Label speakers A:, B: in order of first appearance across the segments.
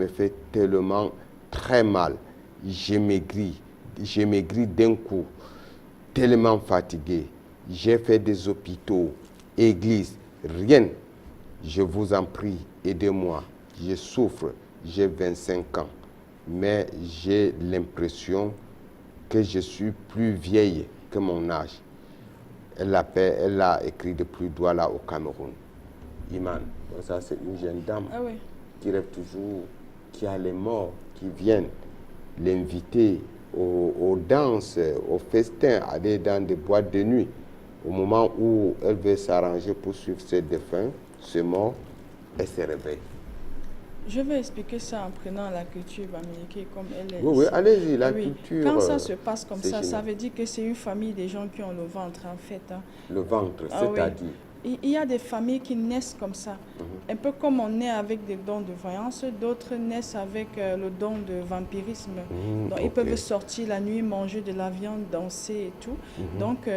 A: me fait tellement très mal. J'ai maigri d'un coup, tellement fatigué. J'ai fait des hôpitaux, églises, rien. Je vous en prie, aidez-moi. Je souffre, j'ai 25 ans, mais j'ai l'impression que je suis plus vieille que mon âge. Elle a écrit depuis Douala au Cameroun. Iman, ça c'est une jeune dame qui rêve toujours, qui a les morts, qui viennent l'inviter aux danses, aux festins, aller dans des boîtes de nuit. Au moment où elle veut s'arranger pour suivre ses défunts, ses morts, elle se réveille.
B: Je vais expliquer ça en prenant la culture américaine comme elle est.
A: Oui, allez-y, la culture.
B: Quand ça se passe comme ça,
A: génial.
B: ça veut dire que c'est une famille des gens qui ont le ventre en fait. Hein.
A: Le ventre, c'est-à-dire
B: Il y a des familles qui naissent comme ça. Un peu comme on naît avec des dons de voyance, d'autres naissent avec le don de vampirisme. Donc, ils peuvent sortir la nuit, manger de la viande, danser et tout. Donc,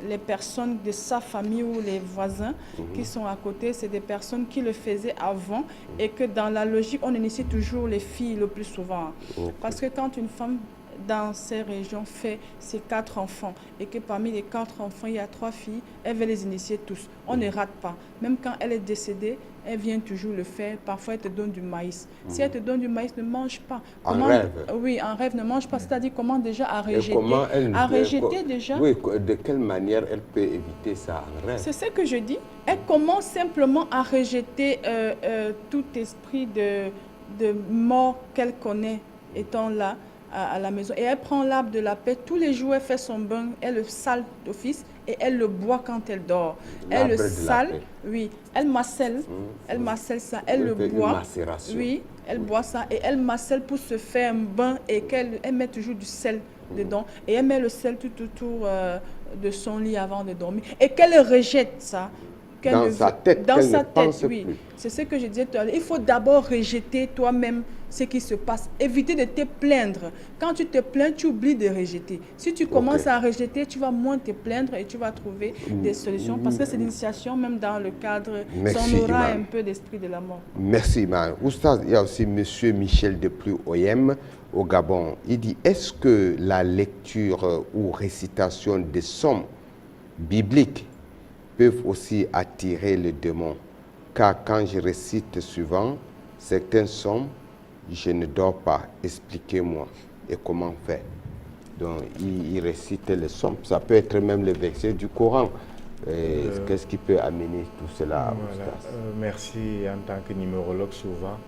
B: les personnes de sa famille ou les voisins qui sont à côté, c'est des personnes qui le faisaient avant et que dans la logique, on initie toujours les filles le plus souvent. Parce que quand une femme dans ces régions fait ses 4 enfants et que parmi les 4 enfants, il y a 3 filles, elle veut les initier tous. On ne rate pas. Même quand elle est décédée, elle vient toujours le faire. Parfois, elle te donne du maïs. Si elle te donne du maïs, ne mange pas.
A: En rêve?
B: Oui, en rêve, ne mange pas. C'est-à-dire comment déjà à rejeter.
A: Et comment
B: déjà.
A: Oui, de quelle manière elle peut éviter ça en rêve?
B: C'est ce que je dis. Elle commence simplement à rejeter tout esprit de mort qu'elle connaît étant là à la maison. Et elle prend l'arbre de la paix. Tous les jours, elle fait son bain, elle le sale d'office et elle le boit quand elle dort. Elle le sale, oui. Elle macelle, elle macelle ça, elle le boit. Oui, elle boit ça et elle macelle pour se faire un bain et elle met toujours du sel dedans. Et elle met le sel tout autour de son lit avant de dormir. Et qu'elle rejette ça.
A: Dans sa tête,
B: oui. C'est ce que je disais tout à l'heure. Il faut d'abord rejeter toi-même ce qui se passe. Éviter de te plaindre. Quand tu te plains, tu oublies de rejeter. Si tu commences à rejeter, tu vas moins te plaindre et tu vas trouver des solutions. Parce que c'est l'initiation, même dans le cadre, on aura un peu d'esprit de la mort.
A: Merci, Imam. Oustaz, il y a aussi M. Michel Depuis-Oyem au Gabon. Il dit, est-ce que la lecture ou récitation des psaumes bibliques peuvent aussi attirer le démon, car quand je récite souvent certains psaumes, je ne dors pas. Expliquez-moi et comment faire. Donc, il récite les psaumes. Ça peut être même le verset du Coran. Qu'est-ce qui peut amener tout cela?
C: Merci. En tant que numérologue, souvent,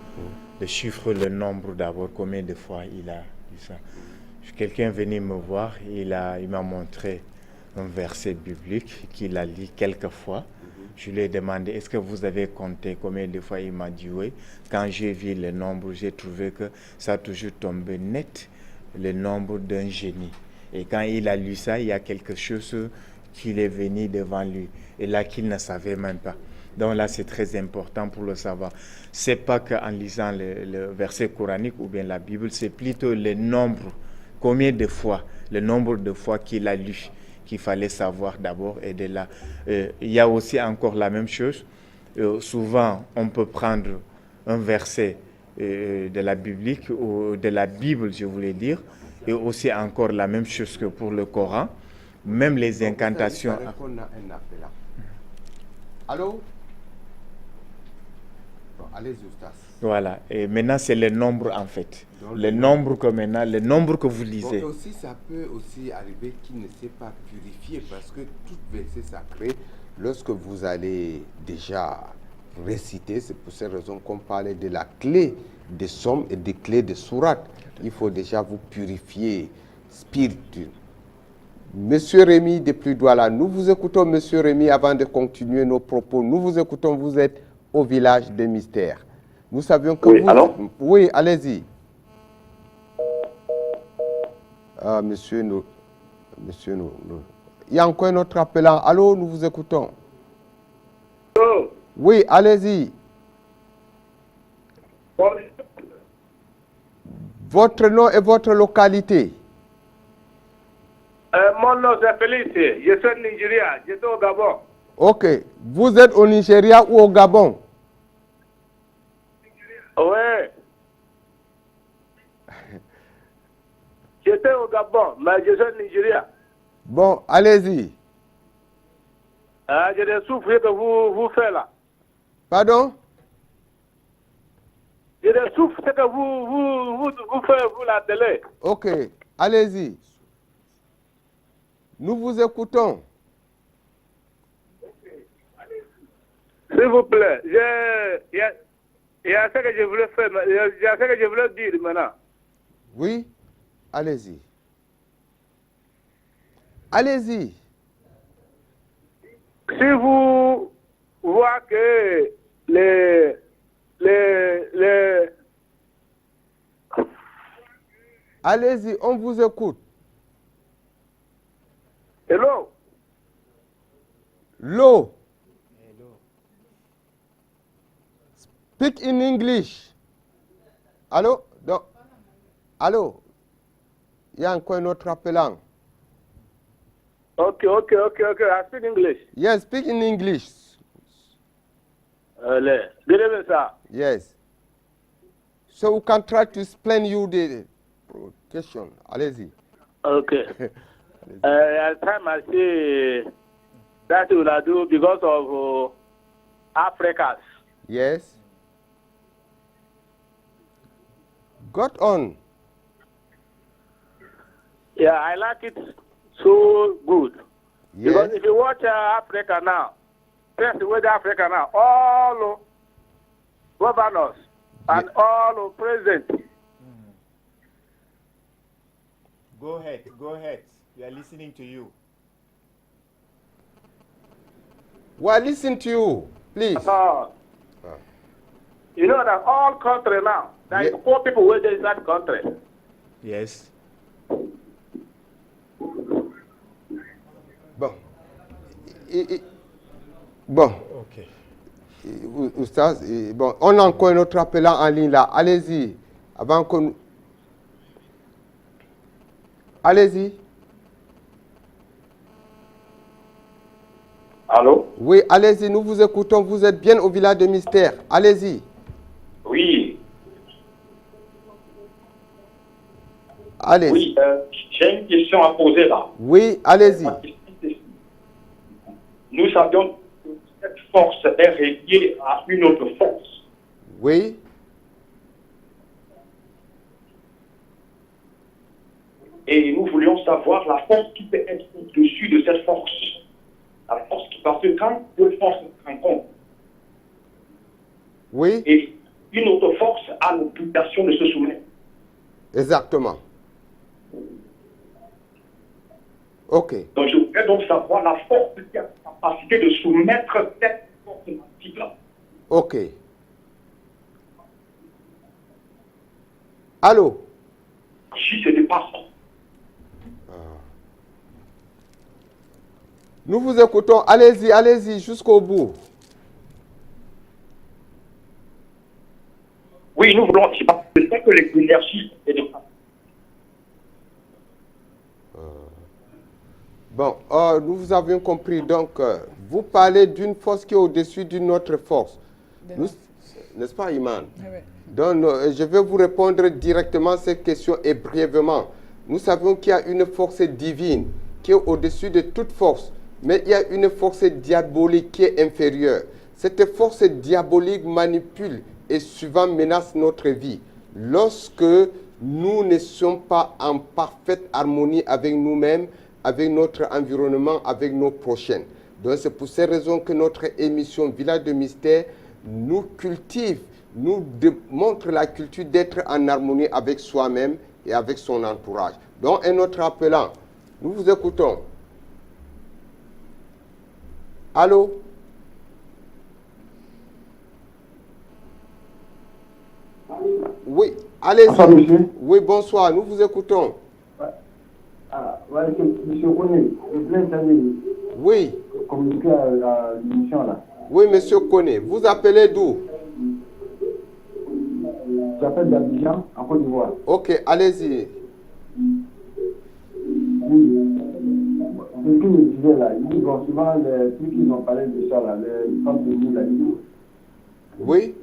C: le chiffre, le nombre d'abord, combien de fois il a dit ça. Quelqu'un venait me voir, il m'a montré un verset biblique qu'il a lu quelques fois. Je lui ai demandé, est-ce que vous avez compté combien de fois? Il m'a dit oui. Quand j'ai vu le nombre, j'ai trouvé que ça a toujours tombé net, le nombre d'un génie. Et quand il a lu ça, il y a quelque chose qui est venu devant lui, et là qu'il ne savait même pas. Donc là, c'est très important pour le savoir. C'est pas qu'en lisant le verset coranique ou bien la Bible, c'est plutôt le nombre, combien de fois, le nombre de fois qu'il a lu, qu'il fallait savoir d'abord, et de là. Il y a aussi encore la même chose. Souvent, on peut prendre un verset de la biblique ou de la Bible, je voulais dire, et aussi encore la même chose que pour le Coran. Même les incantations.
A: Allô? Bon, allez-y, Oustaz.
C: Voilà. Et maintenant, c'est le nombre, en fait. Donc, le nombre que vous lisez.
A: Bon, aussi, ça peut aussi arriver qu'il ne s'est pas purifié, parce que tout verset sacré, lorsque vous allez déjà réciter, c'est pour cette raison qu'on parlait de la clé des psaumes et des clés de sourates. Il faut déjà vous purifier spirituellement. Monsieur Rémi depuis Douala, nous vous écoutons, Monsieur Rémi, avant de continuer nos propos. Nous vous écoutons, vous êtes au village des mystères. Nous savions que
D: oui,
A: vous...
D: Allô?
A: Oui, allez-y. Ah, monsieur, il y a encore un autre appelant. Allô, nous vous écoutons.
D: Allô?
A: Oui, allez-y. Votre nom et votre localité.
D: Mon nom c'est Félix, je suis au Nigeria, j'étais au Gabon.
A: Ok, vous êtes au Nigeria ou au Gabon?
D: Oui. J'étais au Gabon, mais je suis au Nigeria.
A: Bon, allez-y.
D: J'ai des souffles que vous faites là.
A: Pardon?
D: J'ai des souffles que vous faites, vous, la télé.
A: Ok, allez-y. Nous vous écoutons.
D: S'il vous plaît, il y a ce que je voulais faire, il y a ce que je voulais dire maintenant.
A: Oui, allez-y. Allez-y.
D: Si vous voyez que les
A: Allez-y, on vous écoute.
D: hello,
A: L'eau. Speak in English. Allô? Donc, allô? Il y a encore un autre appelant.
D: okay, I speak English.
A: Yes, speak in English.
D: Good evening, sir.
A: Yes. So we can try to explain you the question. Allez-y.
D: Okay. At time I see that you will do because of Africans.
A: Yes. Got on.
D: Yeah, I like it so good.
A: Yes.
D: Because if you watch Africa now, first with Africa now, all governors and all presidents.
C: Go ahead, go ahead. We are listening to you.
A: Well, listen to you, please.
D: You know that all country now, there is
A: Yeah.
D: poor people within in that country.
C: Yes.
A: Bon. Bon.
C: Okay.
A: Oustaz, bon, on a encore un autre appelant en ligne là. Allez-y. Avant qu'on... Allez-y.
D: Allô?
A: Oui, allez-y, nous vous écoutons. Vous êtes bien au village de Mystère. Allez-y.
D: Oui.
A: Allez.
D: Oui, j'ai une question à poser là.
A: Oui, allez-y.
D: Nous savions que cette force est reliée à une autre force.
A: Oui.
D: Et nous voulions savoir la force qui peut être au-dessus de cette force. La force qui, parce que quand deux forces se rencontrent,
A: Oui,
D: et une autre force a l'obligation de se soumettre.
A: exactement. Ok.
D: Donc je voudrais donc savoir la force qui a la capacité de soumettre cette force massive-là.
A: Ok. Allô?
D: Si ce n'est pas ça.
A: Nous vous écoutons. Allez-y, allez-y, jusqu'au bout.
D: Oui, nous voulons, c'est parce que c'est que l'énergie est de ça.
A: Bon, nous vous avions compris. Donc, vous parlez d'une force qui est au-dessus d'une autre force. N'est-ce pas, Iman?
B: Ouais.
A: Donc, je vais vous répondre directement à cette question et brièvement. Nous savons qu'il y a une force divine qui est au-dessus de toute force, mais il y a une force diabolique qui est inférieure. Cette force diabolique manipule et souvent menace notre vie. Lorsque nous ne sommes pas en parfaite harmonie avec nous-mêmes, avec notre environnement, avec nos prochains. Donc c'est pour ces raisons que notre émission Village de Mystère nous cultive, nous montre la culture d'être en harmonie avec soi-même et avec son entourage. Donc un autre appelant, nous vous écoutons. Allô? Oui, allez-y.
E: Bonsoir, monsieur.
A: Oui, bonsoir, nous vous écoutons.
E: Ouais, monsieur Koné, je voulais
A: Oui,
E: communiquer à l'émission là.
A: oui, monsieur Koné. Vous appelez d'où?
E: J'appelle d'Abidjan, en Côte d'Ivoire.
A: Ok, allez-y.
E: Oui. Ce qu'il me disait là, il dit bon, souvent, les trucs qu'ils ont parlé de ça là, les femmes de nous là, ils disent,
A: Oui,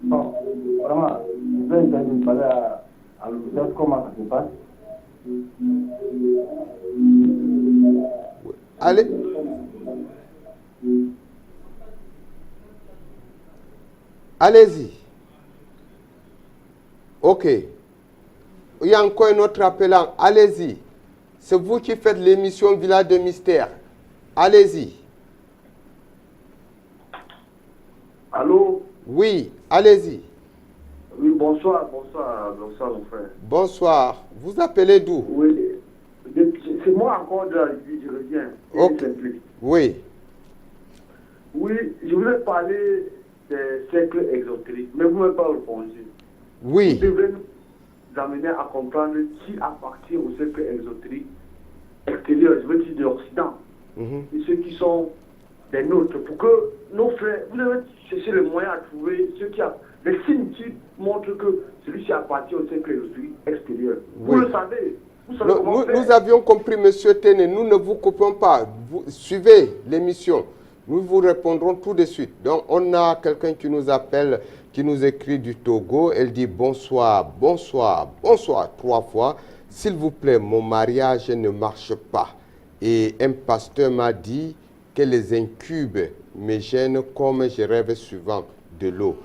E: bon, vraiment, je voulais essayer de parler Alors, peut-être comment ça se passe?
A: Allez. Allez-y. Ok. Il y a encore un autre appelant. Allez-y. C'est vous qui faites l'émission Village de Mystère. Allez-y.
E: Allô?
A: Oui, allez-y.
E: Oui, bonsoir mon frère.
A: Bonsoir. Vous appelez d'où?
E: Oui, c'est moi encore de la vie, je reviens.
A: Ok. Oui.
E: Oui, je voulais parler des cercles exotériques, mais vous ne m'avez pas répondu.
A: Oui.
E: Vous devez nous amener à comprendre qui appartient au cercle exotérique extérieur, je veux dire de l'Occident, et ceux qui sont des nôtres, pour que nos frères, vous devez chercher le moyen à trouver ceux qui a les signes qui montrent que celui-ci appartient au cercle exotérique extérieur. Oui. Vous le savez.
A: Nous avions compris, monsieur Téné, nous ne vous coupons pas. Vous suivez l'émission. Nous vous répondrons tout de suite. Donc, on a quelqu'un qui nous appelle, qui nous écrit du Togo. Elle dit bonsoir, bonsoir, bonsoir, 3 fois. S'il vous plaît, mon mariage ne marche pas. Et un pasteur m'a dit que les incubes me gênent comme je rêve souvent de l'eau.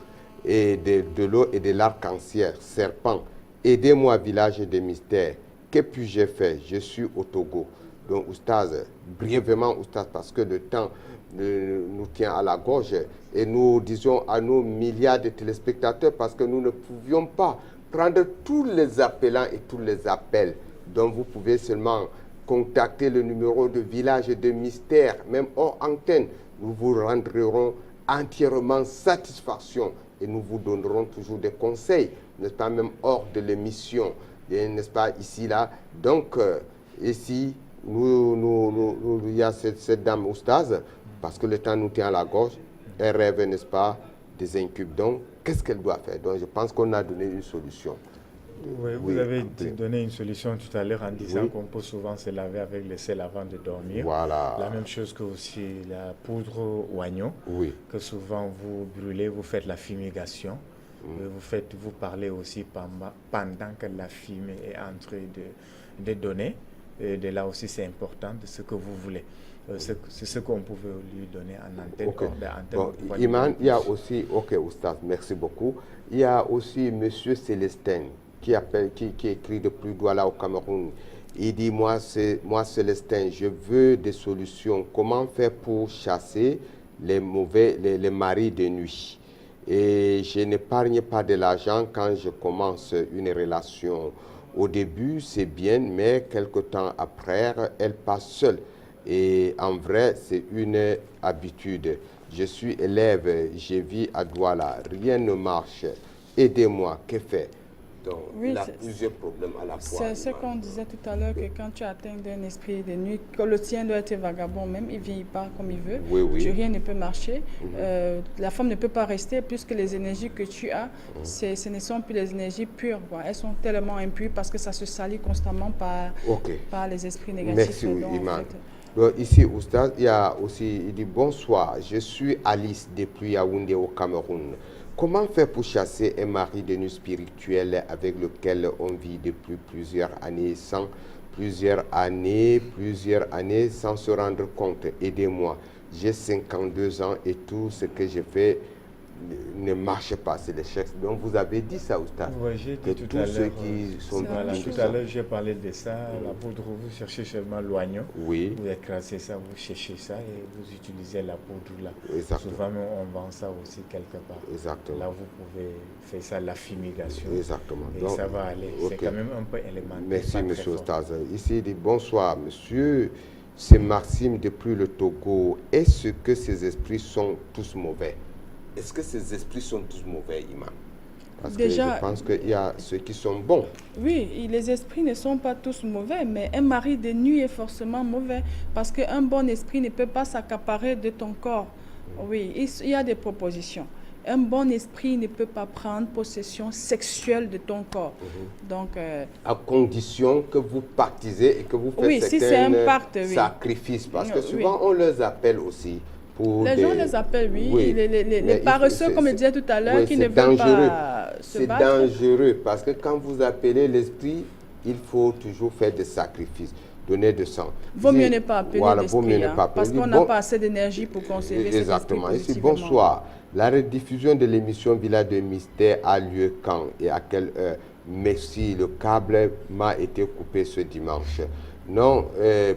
A: Et de l'eau et de l'arc-en-ciel, serpent. Aidez-moi, village de mystère. Que puis-je faire? Je suis au Togo. Donc, Oustaz, brièvement, Oustaz, parce que le temps nous tient à la gorge, et nous disons à nos milliards de téléspectateurs, parce que nous ne pouvions pas prendre tous les appelants et tous les appels. Donc, vous pouvez seulement contacter le numéro de village de mystère, même hors antenne. Nous vous rendrons entièrement satisfaction et nous vous donnerons toujours des conseils, n'est-ce pas, même hors de l'émission, n'est-ce pas, ici, là. Donc, ici, il y a cette dame Oustaz, parce que le temps nous tient à la gorge, elle rêve, n'est-ce pas, des incubes. Donc, qu'est-ce qu'elle doit faire? Donc, je pense qu'on a donné une solution.
C: Oui, vous avez donné une solution tout à l'heure en disant qu'on peut souvent se laver avec le sel avant de dormir.
A: Voilà.
C: La même chose que aussi la poudre oignon, que souvent vous brûlez, vous faites la fumigation. Vous parlez aussi pendant que la fumée est en train de donner. Et de là aussi, c'est important de ce que vous voulez. C'est ce qu'on pouvait lui donner en antenne.
A: Bon, Iman, il y a aussi, Oustaz, merci beaucoup. Il y a aussi M. Célestin qui écrit depuis Douala au Cameroun. Il dit, moi Célestin, je veux des solutions. Comment faire pour chasser les maris de nuit? Et je n'épargne pas de l'argent quand je commence une relation. Au début, c'est bien, mais quelque temps après, elle passe seule. Et en vrai, c'est une habitude. Je suis élève, je vis à Douala, rien ne marche. Aidez-moi, que faire? Donc, il a plusieurs problèmes à la fois.
B: C'est ce qu'on disait tout à l'heure, que quand tu atteins d'un esprit de nuit, que le tien doit être vagabond même, il ne vieillit pas comme il veut, rien ne peut marcher. La femme ne peut pas rester, puisque les énergies que tu as, ce ne sont plus les énergies pures. Quoi. Elles sont tellement impures parce que ça se salit constamment par les esprits négatifs.
A: Merci, Iman. Donc, ici, Oustaz, il dit bonsoir, je suis Alice depuis Yaoundé au Cameroun. Comment faire pour chasser un mari de nuit spirituel avec lequel on vit depuis plusieurs années sans se rendre compte? Aidez-moi. J'ai 52 ans et tout ce que j'ai fait ne marche pas, c'est l'échec. Donc vous avez dit ça, Oustaz?
C: Oui, j'ai dit tout à l'heure. Tout à l'heure, j'ai parlé de ça. La poudre, vous cherchez seulement l'oignon.
A: Oui.
C: Vous écrasez ça, vous cherchez ça et vous utilisez la poudre là.
A: Exactement.
C: Souvent, on vend ça aussi quelque part.
A: Exactement.
C: Là, vous pouvez faire ça, la fumigation.
A: Exactement.
C: Et donc, ça va aller. C'est quand même un peu élémentaire.
A: Merci, monsieur Oustaz. Ici, il dit bonsoir, monsieur. C'est Maxime depuis le Togo. Est-ce que ces esprits sont tous mauvais? Est-ce que ces esprits sont tous mauvais, Imam? Parce que je pense qu'il y a ceux qui sont bons. Oui,
B: les esprits ne sont pas tous mauvais, mais un mari de nuit est forcément mauvais, parce qu'un bon esprit ne peut pas s'accaparer de ton corps. Oui, il y a des propositions. Un bon esprit ne peut pas prendre possession sexuelle de ton corps. Donc,
A: à condition que vous pactisez et que vous faites
B: sacrifices,
A: parce que souvent on les appelle aussi pour
B: les
A: des...
B: gens les appellent, oui,
A: Oui,
B: les
A: mais
B: paresseux, comme je disais tout à l'heure,
A: oui,
B: qui ne
A: c'est
B: veulent
A: dangereux.
B: pas se
A: C'est
B: battre.
A: dangereux parce que quand vous appelez l'esprit, il faut toujours faire des sacrifices, donner du sang.
B: Vaut
A: Ici,
B: mieux ne pas appeler
A: voilà, vaut mieux
B: l'esprit,
A: ne pas
B: hein,
A: appeler.
B: parce qu'on
A: Bon,
B: n'a pas assez d'énergie pour conserver cet esprit
A: exactement. Ici,
B: positivement.
A: bonsoir. La rediffusion de l'émission Village de Mystère a lieu quand et à quelle heure? Merci, le câble m'a été coupé ce dimanche. Non,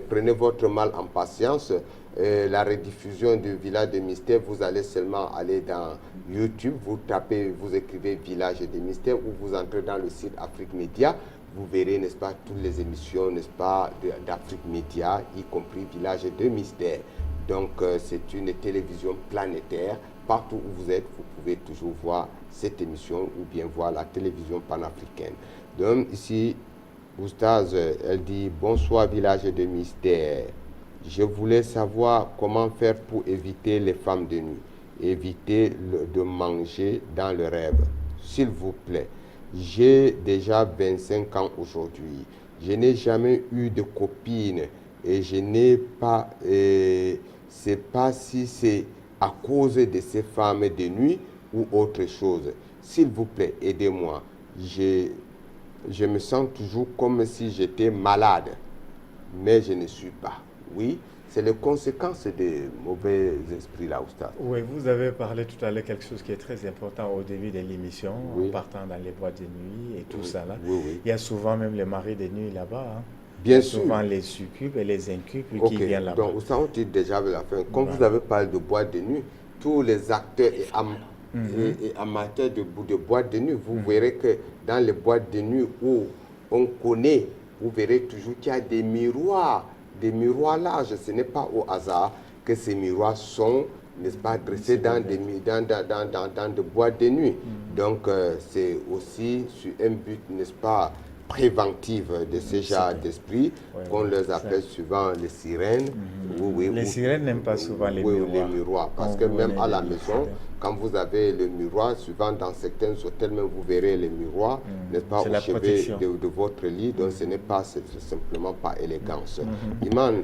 A: prenez votre mal en patience. La rediffusion du Village de Mystère, vous allez seulement aller dans YouTube, vous tapez, vous écrivez Village de Mystère ou vous entrez dans le site Afrique Média. Vous verrez, n'est-ce pas, toutes les émissions, n'est-ce pas, d'Afrique Média, y compris Village de Mystère. Donc, c'est une télévision planétaire. Partout où vous êtes, vous pouvez toujours voir cette émission ou bien voir la télévision panafricaine. Donc, ici, Oustaz, elle dit « Bonsoir, Village de Mystère. Je voulais savoir comment faire pour éviter les femmes de nuit, éviter de manger dans le rêve. S'il vous plaît. J'ai déjà 25 ans aujourd'hui. Je n'ai jamais eu de copine et je n'ai pas... c'est pas si c'est à cause de ces femmes de nuit ou autre chose. S'il vous plaît, aidez-moi. Je me sens toujours comme si j'étais malade, mais je ne suis pas. Oui, c'est les conséquences des mauvais esprits là, Oustaz.
C: Oui, vous avez parlé tout à l'heure quelque chose qui est très important au début de l'émission,
A: Oui.
C: en partant dans les boîtes de nuit et tout ça là.
A: Oui, oui.
C: Il y a souvent même les maris de nuit là-bas. Hein.
A: Bien
C: Il y a
A: sûr.
C: souvent les succubes et les incubes
A: Ok,
C: qui viennent là-bas.
A: donc Oustaz, on dit déjà à la fin, comme
C: Voilà.
A: vous avez parlé de boîte de nuit, tous les acteurs et amateurs de boîte de nuit, vous verrez que dans les boîtes de nuit où on connaît, vous verrez toujours qu'il y a des miroirs larges. Ce n'est pas au hasard que ces miroirs sont, n'est-ce pas, dressés dans des boîtes de nuit. Donc, c'est aussi sur un but, n'est-ce pas, préventif de ce genre d'esprit, qu'on les appelle souvent les sirènes.
C: Les sirènes n'aiment pas souvent les miroirs.
A: Parce
C: Quand
A: que
C: vous
A: même
C: venez
A: à la
C: des
A: maison,
C: sirènes.
A: quand vous avez le miroir, souvent dans certains hôtels, même vous verrez les miroirs, n'est-ce pas,
C: C'est
A: au
C: la
A: chevet
C: protection.
A: de votre lit. Donc, ce n'est pas, c'est simplement pas élégance. Iman,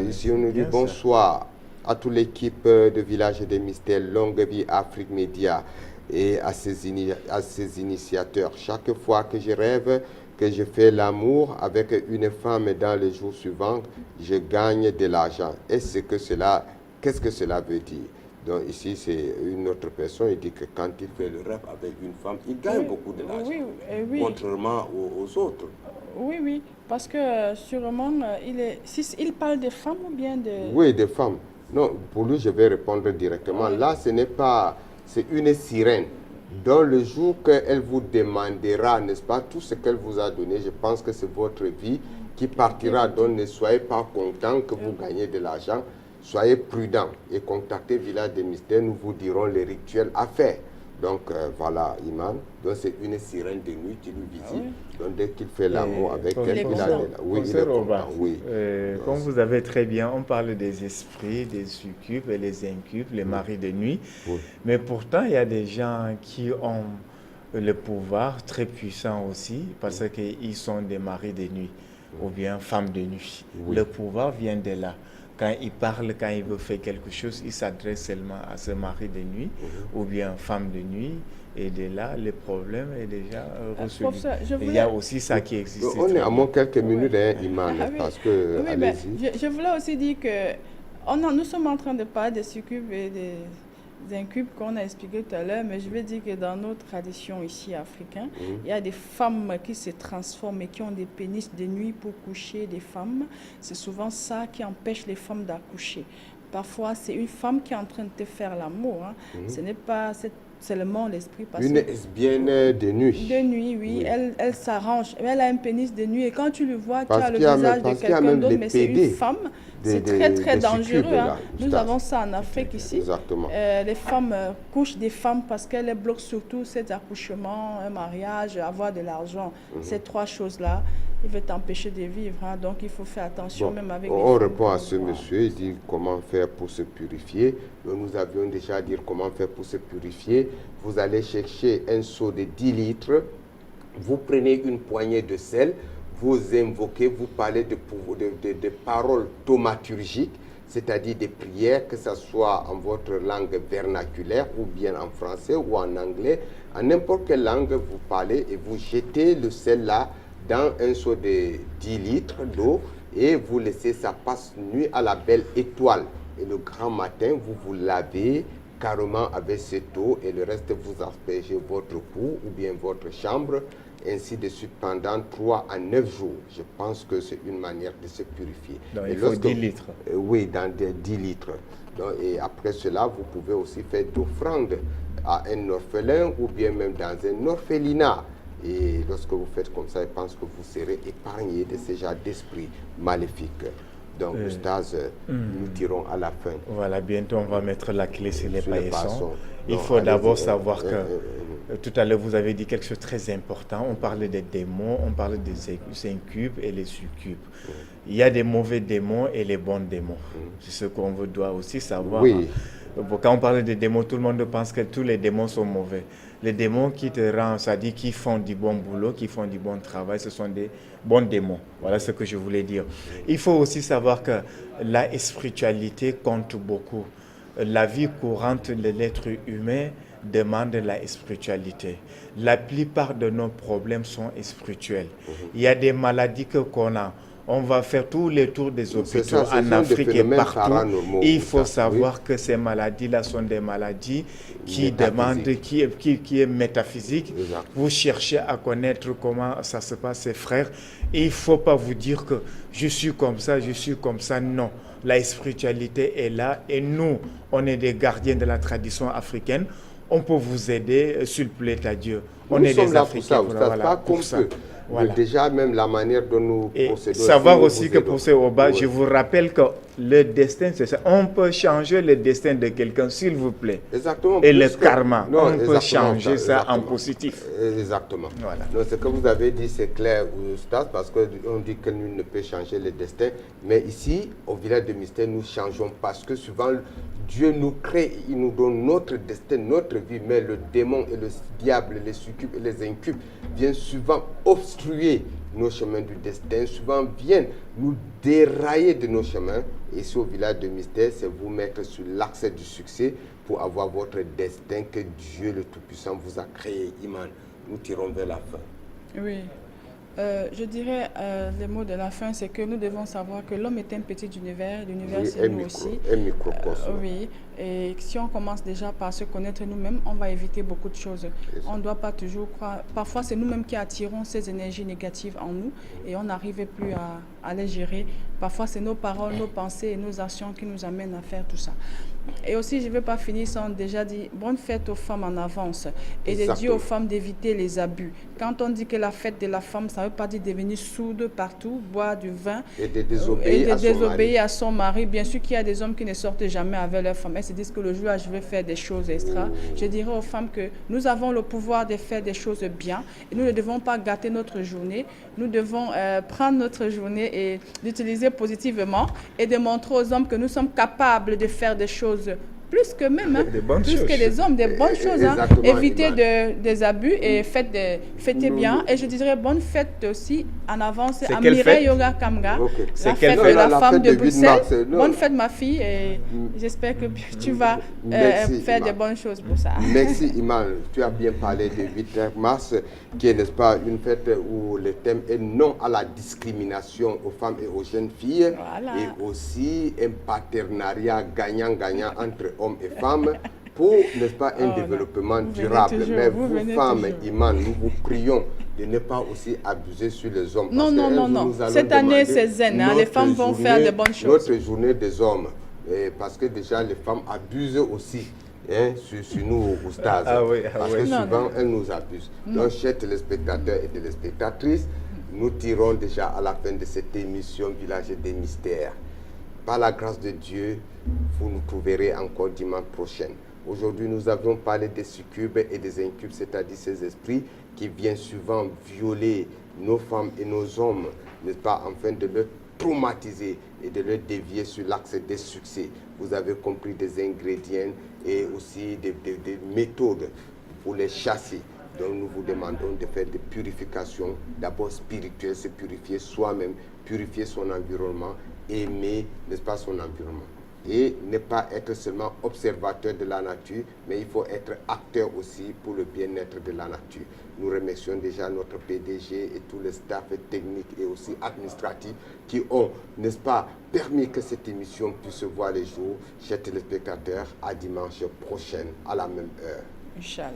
A: ici on nous dit
C: bien ça.
A: bonsoir à toute l'équipe de Village des Mystères, Longue Vie Afrique Média et à ses initiateurs. Chaque fois que je rêve que je fais l'amour avec une femme dans les jours suivants, je gagne de l'argent. Qu'est-ce que cela veut dire? Donc ici, c'est une autre personne, il dit que quand il fait le rêve avec une femme, il gagne beaucoup de l'argent,
B: Oui.
A: contrairement aux autres.
B: Oui, oui, parce que sûrement, il parle des femmes ou bien de...
A: Oui, des femmes. Non, pour lui, je vais répondre directement. Là, ce n'est pas... C'est une sirène. Dans le jour qu'elle vous demandera, n'est-ce pas, tout ce qu'elle vous a donné, je pense que c'est votre vie qui partira. Donc, ne soyez pas content que vous gagnez de l'argent. Soyez prudent et contactez Village des Mystères, nous vous dirons les rituels à faire. Donc, voilà, Iman. Donc, c'est une sirène de nuit qui lui visite. Donc, dès qu'il fait l'amour avec elle, il est là. Oui, il est content. Oui.
C: Comme vous avez très bien, on parle des esprits, des succubes et les incubes, les maris de nuit.
A: Oui.
C: Mais pourtant, il y a des gens qui ont le pouvoir très puissant aussi, parce qu'ils sont des maris de nuit ou bien femmes de nuit.
A: Oui.
C: Le pouvoir vient de là. Quand il parle, quand il veut faire quelque chose, il s'adresse seulement à ce mari de nuit ou bien femme de nuit. Et de là, le problème est déjà résolu.
B: Professeur,
C: Il y a aussi ça qui existe.
A: On est à moins
C: très
A: quelques minutes, hein, Iman,
B: Ah oui.
A: parce que,
B: Oui, mais
A: allez-y.
B: je voulais aussi dire que nous sommes en train de parler des succubes et des incubes qu'on a expliqué tout à l'heure, mais je veux dire que dans nos traditions ici africaines, il y a des femmes qui se transforment et qui ont des pénis de nuit pour coucher des femmes. C'est souvent ça qui empêche les femmes d'accoucher. Parfois, c'est une femme qui est en train de te faire l'amour. Hein. Ce n'est pas seulement l'esprit.
A: Une lesbienne de nuit.
B: De nuit, oui.
A: Oui.
B: Elle s'arrange. Elle a un pénis de nuit et quand tu le vois,
A: Parce
B: tu as le
A: qu'il y a
B: visage
A: même-
B: de
A: qu'il y a
B: quelqu'un
A: même
B: d'autre,
A: des
B: mais c'est
A: PD,
B: une femme. C'est
A: des
B: très dangereux.
A: succubes,
B: Hein.
A: là,
B: Nous
A: Oustaz.
B: avons ça en Afrique ici.
A: Exactement.
B: Les femmes couchent des femmes parce qu'elles bloquent surtout cet accouchement, un mariage, avoir de l'argent. Ces trois choses-là, ils veulent t'empêcher de vivre. Hein. Donc il faut faire attention
A: Bon,
B: même avec les
A: on
B: femmes
A: répond à
B: qu'on
A: ce
B: voit.
A: monsieur, il dit comment faire pour se purifier. Nous avions déjà dit comment faire pour se purifier. Vous allez chercher un seau de 10 litres, vous prenez une poignée de sel, vous invoquez, vous parlez de paroles thaumaturgiques. c'est-à-dire des prières, que ce soit en votre langue vernaculaire ou bien en français ou en anglais, en n'importe quelle langue vous parlez, et vous jetez le sel là dans un seau de 10 litres d'eau et vous laissez ça passe nuit à la belle étoile. Et le grand matin, vous vous lavez carrément avec cette eau et le reste vous aspergez votre cou ou bien votre chambre, ainsi de suite pendant 3 à 9 jours. Je pense que c'est une manière de se purifier.
C: Donc, il faut 10 litres.
A: Oui, dans des 10 litres. Donc, et après cela, vous pouvez aussi faire d'offrandes à un orphelin ou bien même dans un orphelinat. Et lorsque vous faites comme ça, je pense que vous serez épargné de ce genre d'esprit maléfique. Donc, Oustaz, nous dirons à la fin.
C: Voilà, bientôt on va mettre la clé sur les paillessons. Il
A: Non,
C: faut d'abord
A: allez-y,
C: savoir que tout à l'heure vous avez dit quelque chose de très important. On parlait des démons, on parlait des incubes et les succubes. Il y a des mauvais démons et les bons démons. C'est ce qu'on doit aussi savoir.
A: Oui.
C: Quand on parle des démons, tout le monde pense que tous les démons sont mauvais. Les démons qui te rendent, c'est-à-dire qui font du bon boulot, qui font du bon travail, ce sont des bons démons. Voilà ce que je voulais dire. Il faut aussi savoir que la spiritualité compte beaucoup. La vie courante de l'être humain demande la spiritualité. La plupart de nos problèmes sont spirituels. Il y a des maladies qu'on a. On va faire tous les tours des hôpitaux en Afrique et partout. Il faut savoir que ces maladies-là sont des maladies qui demandent, qui est métaphysique.
A: Exact.
C: Vous cherchez à connaître comment ça se passe, frères. Il ne faut pas vous dire que je suis comme ça, je suis comme ça. Non, la spiritualité est là et nous, on est des gardiens de la tradition africaine. On peut vous aider, s'il plaît à Dieu. On est des Africains.
A: Voilà, pour ça. Voilà. Déjà, même la manière dont nous procédons.
C: Savoir aussi que pour ce Oba, je vous rappelle que le destin, c'est ça. On peut changer le destin de quelqu'un, s'il vous plaît.
A: Exactement.
C: Et le karma, on peut changer ça en positif.
A: Exactement.
C: Voilà.
A: Donc, ce que vous avez dit, c'est clair, Oustaz, parce qu'on dit que nul ne peut changer le destin. Mais ici, au village de Mystère, nous changeons parce que souvent, Dieu nous crée, il nous donne notre destin, notre vie, mais le démon et le diable, les succubes et les incubes viennent souvent obstruer nos chemins du destin, souvent viennent nous dérailler de nos chemins. Et ici au village de Mystère, c'est vous mettre sur l'axe du succès pour avoir votre destin que Dieu le Tout-Puissant vous a créé. Iman, nous tirons vers la fin.
B: Oui. Je dirais, les mots de la fin, c'est que nous devons savoir que l'homme est un petit univers, l'univers
A: Oui,
B: c'est nous aussi.
A: Un microcosme.
B: Oui, et si on commence déjà par se connaître nous-mêmes, on va éviter beaucoup de choses. On ne doit pas toujours croire, parfois c'est nous-mêmes qui attirons ces énergies négatives en nous et on n'arrive plus à les gérer. Parfois c'est nos paroles, nos pensées et nos actions qui nous amènent à faire tout ça. Et aussi, je ne vais pas finir sans déjà dire bonne fête aux femmes en avance et de dire aux femmes d'éviter les abus. Quand on dit que la fête de la femme, ça ne veut pas dire devenir sourde partout, boire du vin
A: et de désobéir,
B: à son mari. Bien sûr qu'il y a des hommes qui ne sortent jamais avec leur femme. Elles se disent que le jour où je vais faire des choses extra. Je dirais aux femmes que nous avons le pouvoir de faire des choses bien et nous ne devons pas gâter notre journée. Nous devons prendre notre journée et l'utiliser positivement et de montrer aux hommes que nous sommes capables de faire des choses plus que même, hein, plus que les hommes, des bonnes choses. Hein. Évitez des abus et fêtez bien. Et je dirais bonne fête aussi en avance à Mireille Yoga Kamga, la fête de la femme de Bruxelles. Bonne fête ma fille et j'espère que tu vas faire des bonnes choses pour ça.
A: Merci Iman, tu as bien parlé de 8 mars qui est, n'est-ce pas, une fête où le thème est non à la discrimination aux femmes et aux jeunes filles.
B: Voilà.
A: Et aussi un partenariat gagnant-gagnant entre hommes et femmes pour, n'est-ce pas, un développement durable. Mais vous femmes, Iman, nous vous prions de ne pas aussi abuser sur les hommes.
B: Non. Cette année, c'est zen. Hein. Les femmes vont faire de bonnes choses.
A: Notre journée des hommes. Parce que déjà, les femmes abusent aussi. Sur nous, Oustaz. Parce que souvent, elles nous abusent. Donc, chers téléspectateurs et téléspectatrices, nous tirons déjà à la fin de cette émission Village des Mystères. Par la grâce de Dieu, vous nous trouverez encore dimanche prochain. Aujourd'hui, nous avions parlé des succubes et des incubes, c'est-à-dire ces esprits qui viennent souvent violer nos femmes et nos hommes, n'est-ce pas, afin de les traumatiser et de les dévier sur l'axe des succès. Vous avez compris des ingrédients et aussi des méthodes pour les chasser. Donc nous vous demandons de faire des purifications, d'abord spirituelles, se purifier soi-même, purifier son environnement, aimer, n'est-ce pas, son environnement. et ne pas être seulement observateur de la nature, mais il faut être acteur aussi pour le bien-être de la nature. Nous remercions déjà notre PDG et tout le staff technique et aussi administratif qui ont, n'est-ce pas, permis que cette émission puisse voir les jours. Chers téléspectateurs, à dimanche prochain, à la même heure.
B: Inch'Allah.